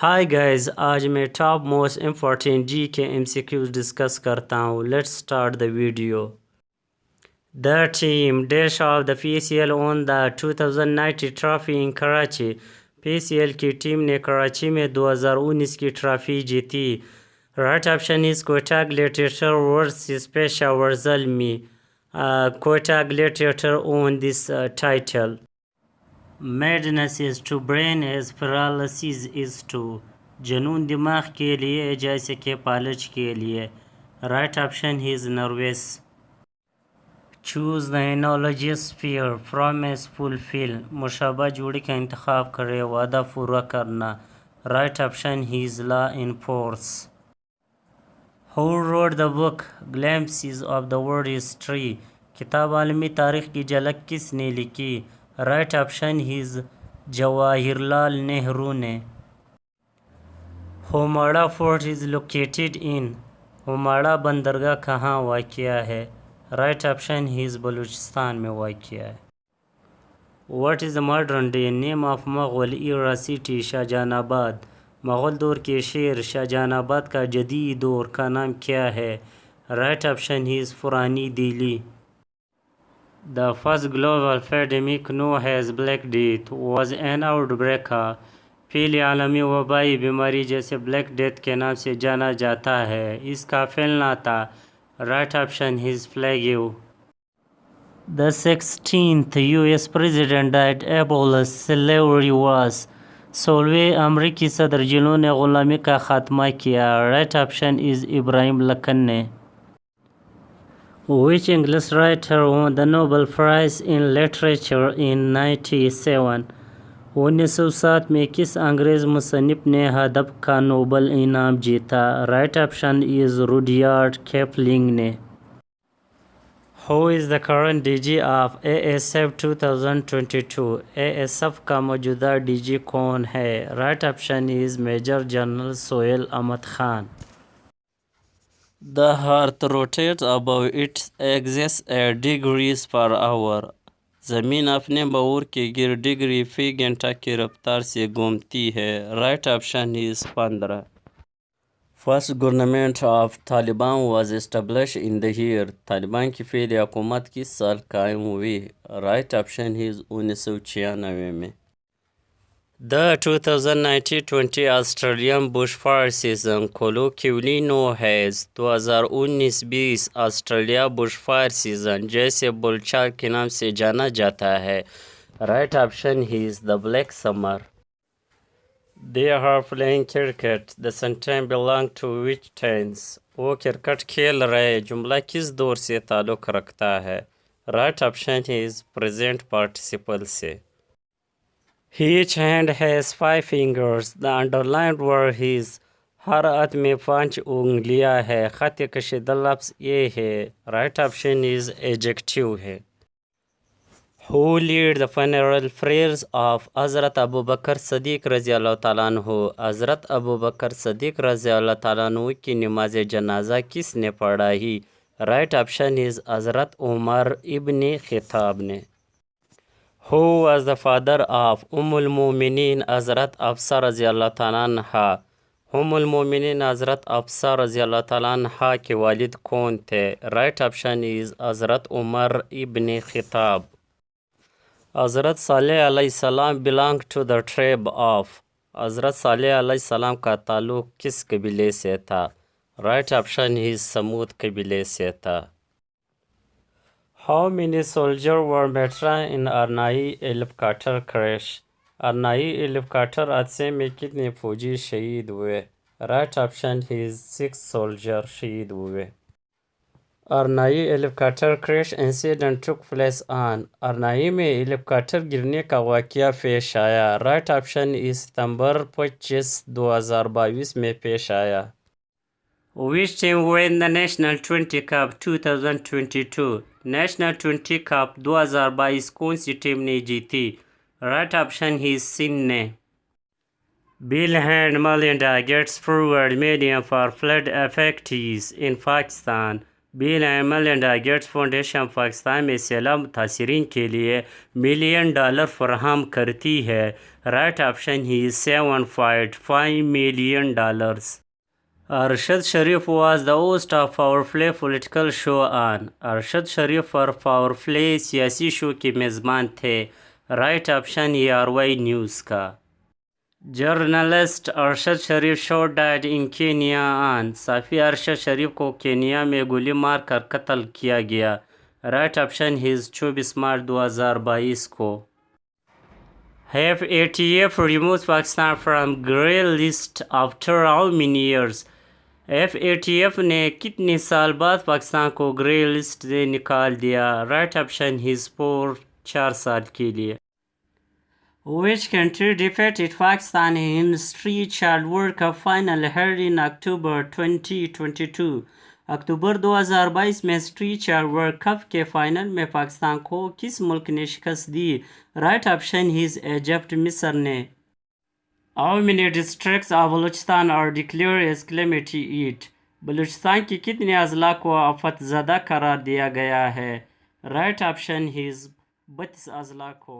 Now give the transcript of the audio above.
Hi guys, आज मैं top most important जी के MCQs डिस्कस करता हूँ. Let's start the video. The team dash of the PCL won the 2090 trophy in Karachi. PCL की टीम ने कराची में 2019 की ट्रॉफी जीती. Right option is Quetta gladiator versus Peshawar Zalmi. Quetta gladiator own this title. Madness is to brain as paralysis is to. जुनून दिमाग के लिए जैसे कि पालच के लिए. Right option is nervous. Choose the analogy sphere from as fulfil. मुशाबा जोड़ी का इंतखाब करे, वादा पूरा करना. Right option is law in force. Who wrote the book Glimpses of the World History? किताब आलमी तारीख की झलक किसने लिखी? Right option is Jawaharlal Nehru ने. हुमाड़ा फोर्ट इज लोकेटेड इन. हुमाड़ा बंदरगाह कहाँ वाक़या है? राइट ऑप्शन इज बलूचिस्तान में वाक़या है. What is the modern day name of Mughal era city? Shahjahanabad. Mughal दौर के शहर शाहजहानाबाद का जदीद दौर का नाम क्या है? राइट ऑप्शन इज पुरानी Delhi. The first global pandemic known as Black Death was an outbreak. पहली आलमी वबाई बीमारी जैसे ब्लैक डेथ के नाम से जाना जाता है, इसका फैलना था. Right option is plague. The 16th US president that abolished slavery was. 16वें अमरीकी सदर जिन्होंने गुलामी का खात्मा किया. Right option is Ibrahim Lincoln ने. Which English writer won the Nobel Prize in Literature in 1997? 1907 में किस अंग्रेज़ मुसन्निफ़ ने अदब का नोबल इनाम जीता? Right option is Rudyard Kipling ने. Who is the current DG of ASF 2022? ASF का मौजूदा DG कौन है? Right option is major general Sohail Ahmed Khan. The earth rotates above its axis at degrees per hour. ज़मीन अपने बऊर के गिर डिग्री फी घंटा की रफ्तार से घूमती है. Right option is 15. First government of Taliban was establish in the year. Taliban की पहली हुकूमत किस साल कायम हुई? राइट ऑप्शन इज 1996 में. The 2019-20 Australian bushfire season colloquially known as 2019-20 Australia bushfire season जैसे बुलचार के नाम से जाना जाता है. Right option is the black summer. They are playing cricket. The sentence belong to which tense? वो क्रिकेट खेल रहे, जुमला किस दौर से ताल्लुक़ रखता है? Right option is present participle से. Each hand has 5 fingers. The underlined word is. हर हाथ में 5 उंगलियां है. खत कशीदा लफ्ज़ ये है. राइट ऑप्शन इज एडजेक्टिव है. Who lead the funeral prayers of हज़रत अबू बकर सदीक रज़ी अल्लाह ताला अन्हु? हज़रत अबू बकर सदीक रज़ी अल्लाह ताला अन्हु की नमाज जनाजा किसने पढ़ाई? राइट ऑप्शन इज हज़रत उमर इब्न खिताब ने. Who was the father of उम्मुल मोमिनीन हज़रत हफ्सा रज़ी अल्लाह ताला अन्हा? उम्मुल मोमिनीन हज़रत हफ्सा रज़ी अल्लाह ताला अन्हा के वालिद कौन थे? राइट ऑप्शन इज हज़रत उमर इब्न खिताब. हज़रत सालेह अलैहिस्सलाम belong to the tribe of. हज़रत सालेह अलैहिस्सलाम का ताल्लुक़ किस कबीले से था? राइट ऑप्शन इज समूद कबीले से था. How many soldiers were beaten in Arnai helicopter crash? Arnai helicopter हादसे में कितने फौजी शहीद हुए? राइट ऑप्शन इज 6 soldiers शहीद हुए. Arnai helicopter crash incident took place on. Arnai में हेलीकॉप्टर गिरने का वाक़या पेश आया. राइट ऑप्शन इज सितंबर 25, 2022 में पेश आया. Which team won the National 20 Cup 2022? National 20 Cup 2022 कौन सी टीम ने जीती? राइट ऑप्शन ही सिंध ने. Bill and Melinda gets forward medium for flood affectees in Pakistan. Bill Melinda Gates foundation Pakistan में सैलाब मुतासरीन के लिए $1 मिलियन फराहम करती है। Right option he $7.5 million. Arshad Sharif was the host of Power Play political show on. Arshad Sharif और power play सियासी show के मेज़बान थे। राइट ऑप्शन ये RY न्यूज़ का। Journalist Arshad Sharif shot died in Kenya on. साफी अरशद शरीफ को केनिया में गोली मार कर कत्ल किया गया। राइट ऑप्शन हिज 24 मार्च 2022 को। FATF removes Pakistan from grey list after how many years? FATF ने कितने साल बाद पाकिस्तान को ग्रे लिस्ट से निकाल दिया? राइट ऑप्शन हिज 4 साल के लिए। Which country defeated Pakistan in Street Child World Cup final held in October 2022? अक्टूबर 2022 में स्ट्रीट चाइल्ड वर्ल्ड कप के फाइनल में पाकिस्तान को किस मुल्क ने शिकस्त दी? राइट ऑप्शन हिज इजिप्ट मिस्र ने। How many districts of Balochistan are declared as calamity hit? Balochistan की कितने अजला को आफतज़दा करार दिया गया है? राइट ऑप्शन हिज 32 अजला को।